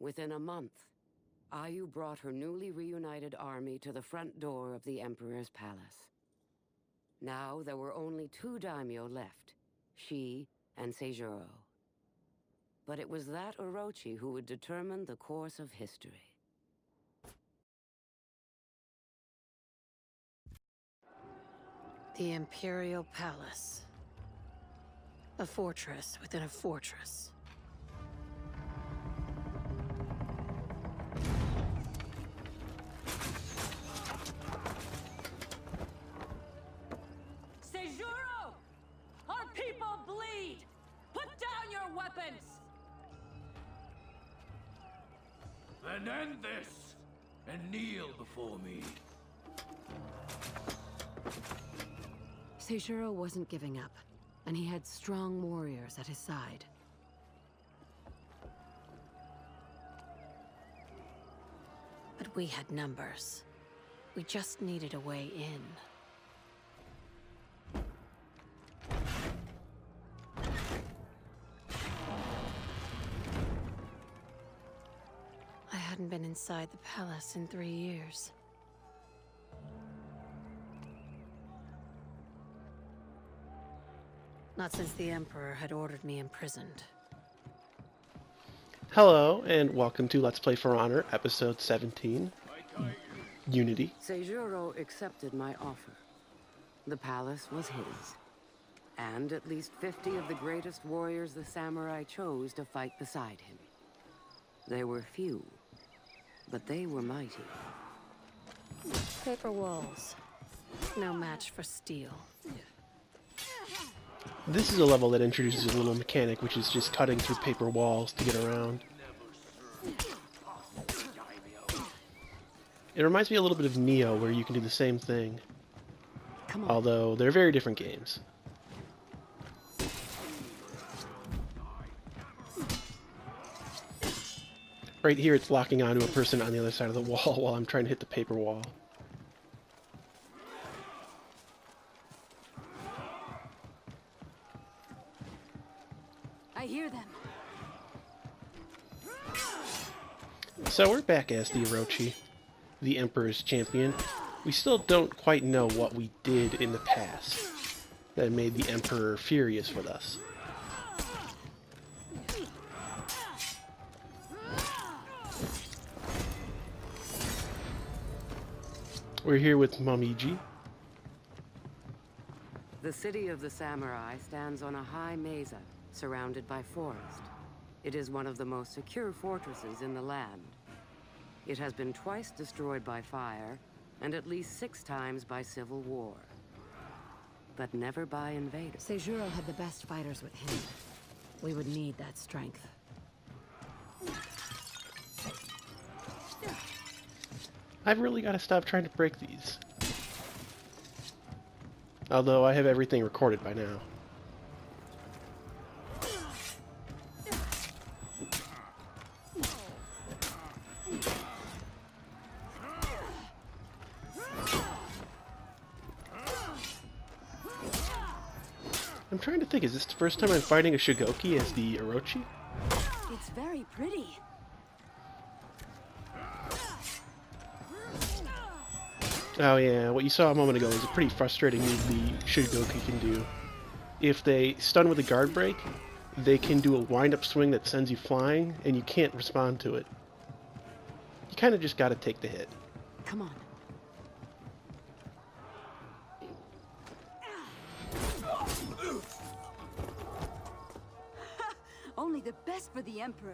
Within a month, Ayu brought her newly reunited army to the front door of the Emperor's palace. Now there were only 2 daimyo left, she and Seijuro. But it was that Orochi who would determine the course of history. The Imperial Palace. A fortress within a fortress. Seijuro! Our people bleed! Put down your weapons! Then end this, and kneel before me. Seijuro wasn't giving up, and he had strong warriors at his side. But we had numbers. We just needed a way in. I hadn't been inside the palace in 3 years. Not since the Emperor had ordered me imprisoned. Hello, and welcome to Let's Play For Honor, Episode 17, Unity. Seijuro accepted my offer. The palace was his. And at least 50 of the greatest warriors the samurai chose to fight beside him. They were few, but they were mighty. Paper walls. No match for steel. This is a level that introduces a little mechanic, which is just cutting through paper walls to get around. It reminds me a little bit of Neo, where you can do the same thing. Although, they're very different games. Right here, it's locking onto a person on the other side of the wall while I'm trying to hit the paper wall. I hear them. So we're back as the Orochi, the Emperor's champion. We still don't quite know what we did in the past that made the Emperor furious with us. We're here with Momiji. The city of the samurai stands on a high mesa, surrounded by forest. It is one of the most secure fortresses in the land. It has been twice destroyed by fire, and at least 6 times by civil war. But never by invaders. Seijuro had the best fighters with him. We would need that strength. I've really got to stop trying to break these. Although I have everything recorded by now. I'm trying to think, is this the first time I'm fighting a Shigoki as the Orochi? It's very pretty. Oh yeah, what you saw a moment ago is a pretty frustrating move the Shigoki can do. If they stun with a guard break, they can do a wind-up swing that sends you flying, and you can't respond to it. You kind of just gotta take the hit. Come on. Only the best for the Emperor.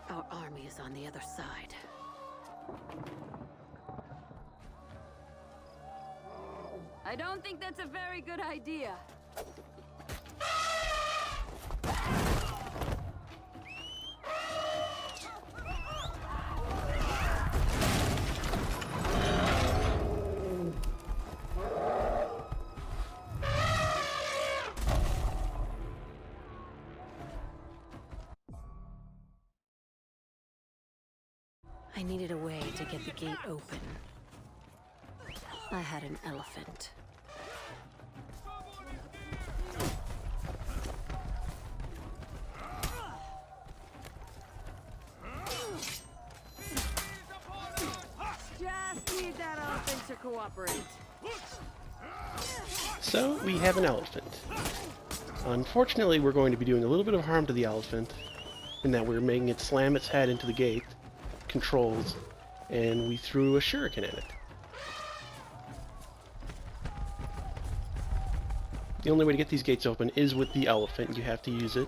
Our army is on the other side. I don't think that's a very good idea. I needed a way to get the gate open. I had an elephant. to cooperate. So, we have an elephant. Unfortunately, we're going to be doing a little bit of harm to the elephant, in that we're making it slam its head into the gate, controls, and we threw a shuriken at it. The only way to get these gates open is with the elephant. You have to use it.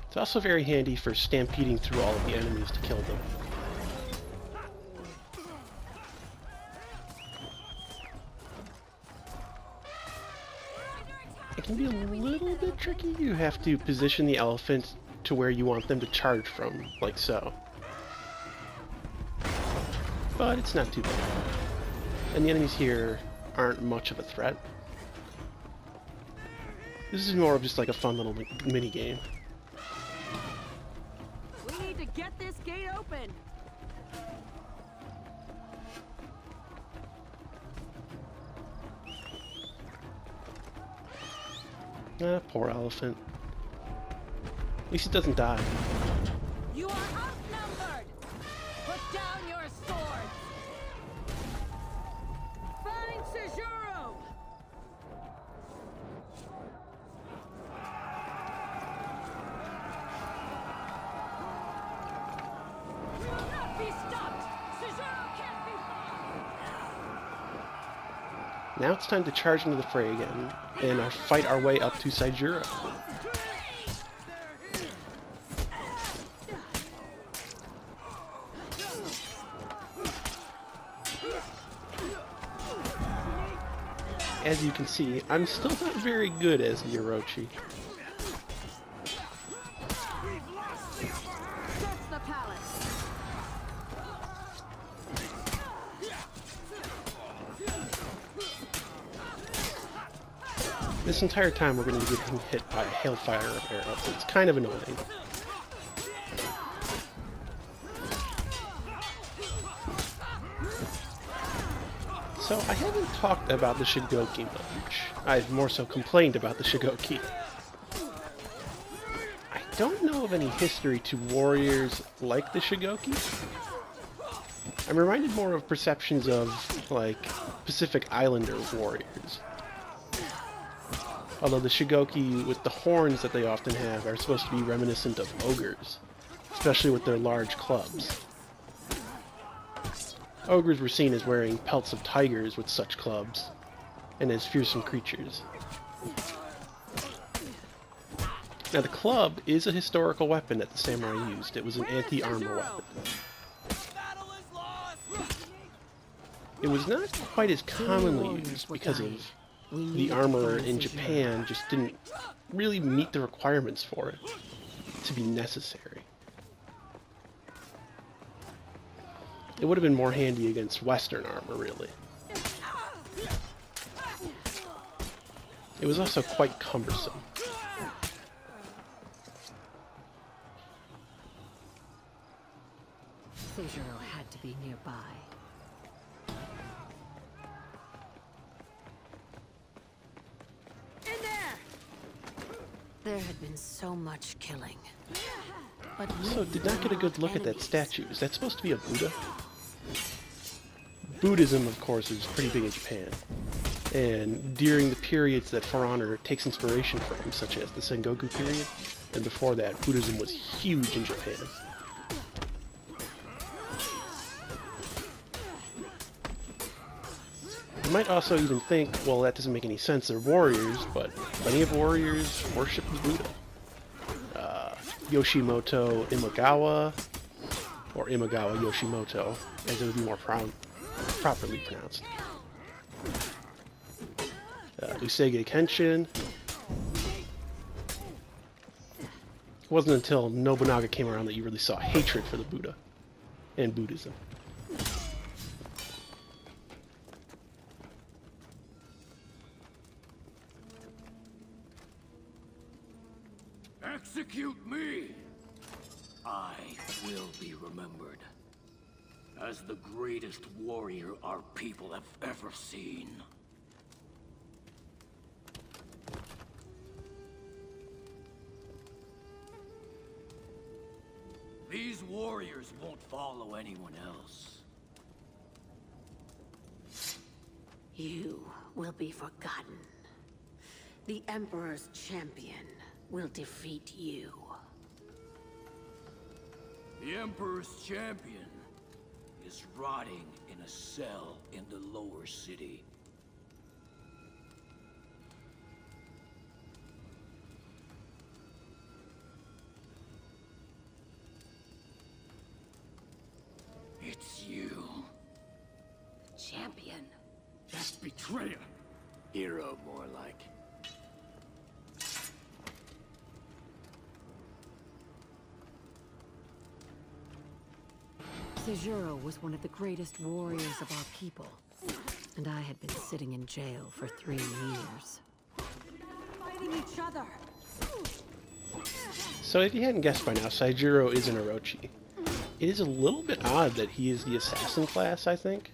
It's also very handy for stampeding through all of the enemies to kill them. It can be a little bit tricky. You have to position the elephant to where you want them to charge from, like so. But it's not too bad. And the enemies here aren't much of a threat. This is more of just like a fun little mini game. We need to get this gate open. Ah, poor elephant. At least it doesn't die. You are outnumbered. Put down your swords. Find Seijuro. We will not be stopped. Seijuro can't be fought. Now it's time to charge into the fray again, and fight our way up to Seijuro. As you can see, I'm still not very good as the Orochi. That's the palace. This entire time we're going to be getting hit by a hailfire of arrows. It's kind of annoying. So I haven't talked about the Shigoki much. I've more so complained about the Shigoki. I don't know of any history to warriors like the Shigoki. I'm reminded more of perceptions of, like, Pacific Islander warriors. Although the Shigoki, with the horns that they often have, are supposed to be reminiscent of ogres, especially with their large clubs. Ogres were seen as wearing pelts of tigers with such clubs, and as fearsome creatures. Now the club is a historical weapon that the samurai used. It was an anti-armor weapon. It was not quite as commonly used because of the armor in Japan just didn't really meet the requirements for it to be necessary. It would have been more handy against Western armor, really. It was also quite cumbersome. Seijuro had to be nearby. In there. There had been so much killing. But So, did not get a good look at that statue. Is that supposed to be a Buddha? Buddhism, of course, is pretty big in Japan. And during the periods that For Honor takes inspiration from, such as the Sengoku period, and before that, Buddhism was huge in Japan. You might also even think, well, that doesn't make any sense, they're warriors, but plenty of warriors worship the Buddha. Yoshimoto Imagawa, or Imagawa Yoshimoto, as it would be more properly pronounced. Usege Kenshin. It wasn't until Nobunaga came around that you really saw hatred for the Buddha and Buddhism. Execute me! I will be remembered as the greatest warrior our people have ever seen. These warriors won't follow anyone else. You will be forgotten. The Emperor's champion will defeat you. The Emperor's champion is rotting in a cell in the lower city. It's you. Champion. That betrayer. Hero, more like. Seijuro was one of the greatest warriors of our people, and I had been sitting in jail for 3 years. Fighting each other. So if you hadn't guessed by now, Seijuro is an Orochi. It is a little bit odd that he is the assassin class, I think.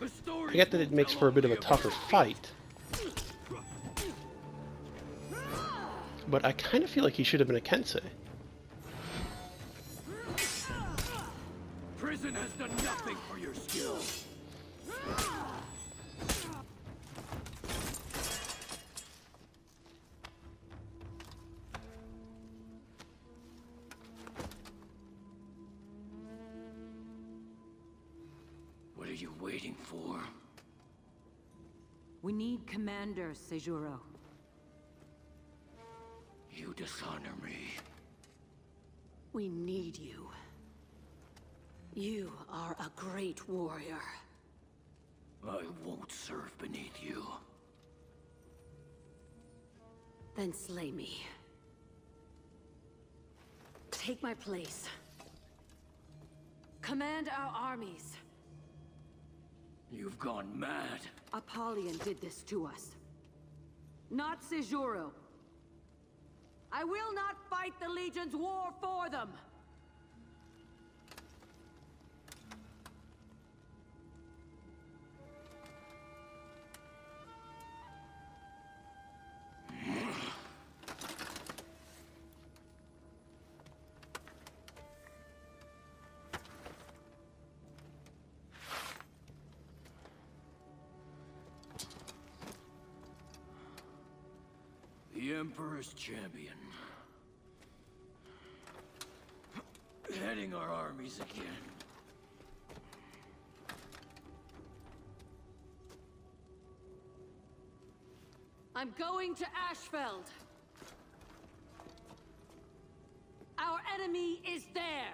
I get that it makes for a bit of a tougher fight, but I kind of feel like he should have been a Kensei. Prison has done nothing for your skill. What are you waiting for? We need Commander Seijuro. You dishonor me. We need you. You are a great warrior. I won't serve beneath you. Then slay me. Take my place. Command our armies. You've gone mad. Apollyon did this to us. Not Seijuro. I will not fight the Legion's war for them. The Emperor's champion. Heading our armies again. I'm going to Ashfeld. Our enemy is there.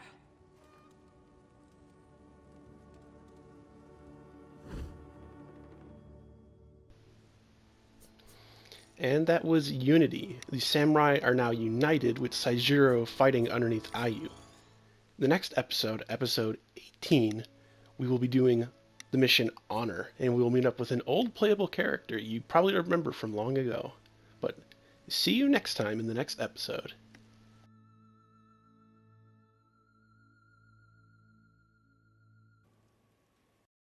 And that was Unity. The samurai are now united with Seijuro fighting underneath Ayu. The next episode, episode 18, we will be doing the mission Honor, and we will meet up with an old playable character you probably remember from long ago. But see you next time in the next episode.